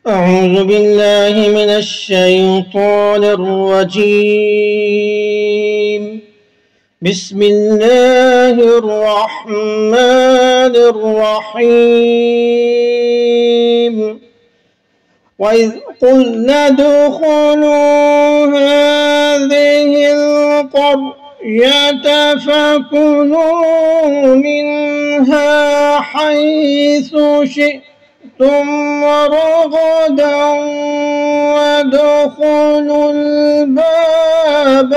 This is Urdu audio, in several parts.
أعوذ بالله من الشيطان الرجيم. بسم الله الرحمن الرحيم. وإذ قلنا ادخلوا هذه القرية فكلوا منها حيث شئتم رغدا وادخلوا الباب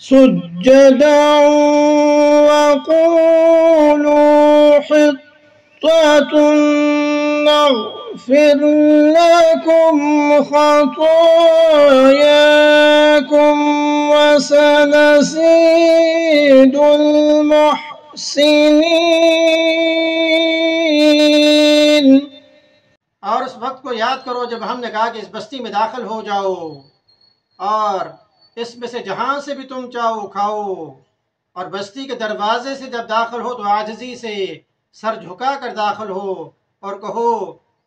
سجدا وقولوا حطة نغفر لكم خطاياكم وسنزيد المحسنين۔ اور اس وقت کو یاد کرو جب ہم نے کہا کہ اس بستی میں داخل ہو جاؤ اور اس میں سے جہاں سے بھی تم چاہو کھاؤ، اور بستی کے دروازے سے جب داخل ہو تو عاجزی سے سر جھکا کر داخل ہو اور کہو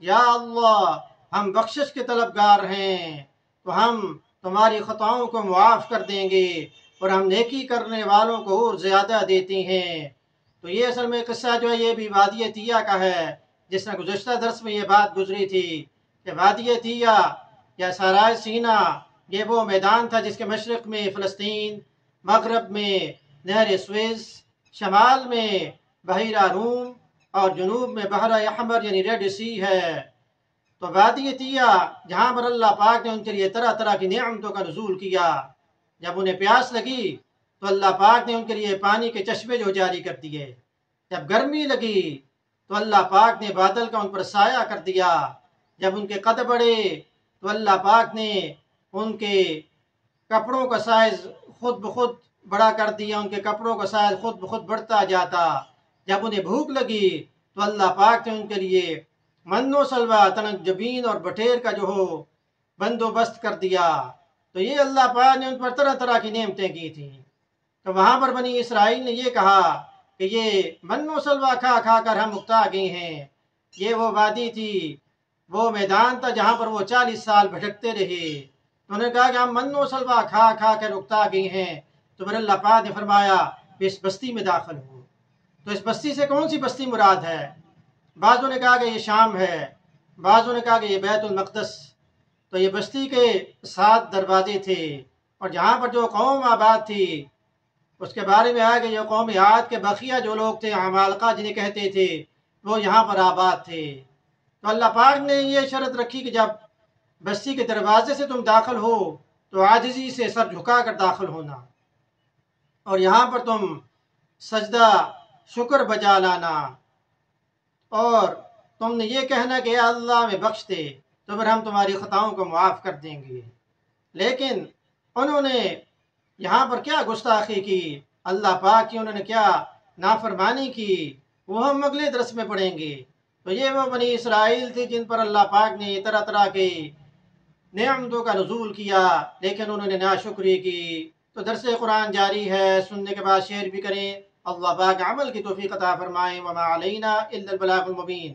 یا اللہ ہم بخشش کے طلبگار ہیں، تو ہم تمہاری خطاؤں کو معاف کر دیں گے اور ہم نیکی کرنے والوں کو اور زیادہ دیتے ہیں۔ تو یہ اصل میں قصہ جو ہے یہ بھی وادی تیہ کا ہے، جس نے گزشتہ درس میں یہ بات گزری تھی کہ وادی تیہ یا صحرائے سینا یہ وہ میدان تھا جس کے مشرق میں فلسطین، مغرب میں نہر سویز، شمال میں بحیرہ روم اور جنوب میں بحر احمر یعنی ریڈ سی ہے۔ تو وادی تیہ جہاں پر اللہ پاک نے ان کے لیے طرح طرح کی نعمتوں کا نزول کیا، جب انہیں پیاس لگی تو اللہ پاک نے ان کے لیے پانی کے چشمے جو جاری کر دیے، جب گرمی لگی تو اللہ پاک نے بادل کا ان پر سایہ کر دیا، جب ان کے قد بڑھے تو اللہ پاک نے ان کے کپڑوں کا سائز خود بخود بڑا کر دیا، ان کے کپڑوں کا سائز خود بخود بڑھتا جاتا، جب انہیں بھوک لگی تو اللہ پاک نے ان کے لیے من و سلوہ، تنک جبین اور بٹیر کا جو ہو بندوبست کر دیا۔ تو یہ اللہ پاک نے ان پر طرح طرح کی نعمتیں کی تھیں۔ تو وہاں پر بنی اسرائیل نے یہ کہا کہ یہ من و سلوہ کھا کھا کر ہم اکتا گئے ہیں۔ یہ وہ وادی تھی، وہ میدان تھا جہاں پر وہ 40 سال بھٹکتے رہے۔ تو انہوں نے کہا کہ ہم من و سلوہ کھا کھا کر اکتا گئے ہیں، تو پھر اللہ پاک نے فرمایا کہ اس بستی میں داخل ہو۔ تو اس بستی سے کون سی بستی مراد ہے؟ بعضوں نے کہا کہ یہ شام ہے، بعضوں نے کہا کہ یہ بیت المقدس۔ تو یہ بستی کے 7 دروازے تھے، اور جہاں پر جو قوم آباد تھی اس کے بارے میں آیا کہ یہ قوم عاد کے بقیہ جو لوگ تھے عمالقہ جنہیں کہتے تھے، وہ یہاں پر آباد تھے۔ تو اللہ پاک نے یہ شرط رکھی کہ جب بستی کے دروازے سے تم داخل ہو تو عاجزی سے سر جھکا کر داخل ہونا، اور یہاں پر تم سجدہ شکر بجا لانا، اور تم نے یہ کہنا کہ اے اللہ میں بخش دے، تو پھر ہم تمہاری خطاؤں کو معاف کر دیں گے۔ لیکن انہوں نے یہاں پر کیا گستاخی کی، اللہ پاک کی انہوں نے کیا نافرمانی کی، وہ ہم اگلے درس میں پڑھیں گے۔ تو یہ وہ بنی اسرائیل تھی جن پر اللہ پاک نے طرح طرح کے نعمتوں کا نزول کیا، لیکن انہوں نے ناشکری کی۔ تو درس قرآن جاری ہے، سننے کے بعد شیئر بھی کریں۔ اللہ پاک عمل کی توفیق عطا فرمائیں۔ وما علینا الا البلاغ المبین۔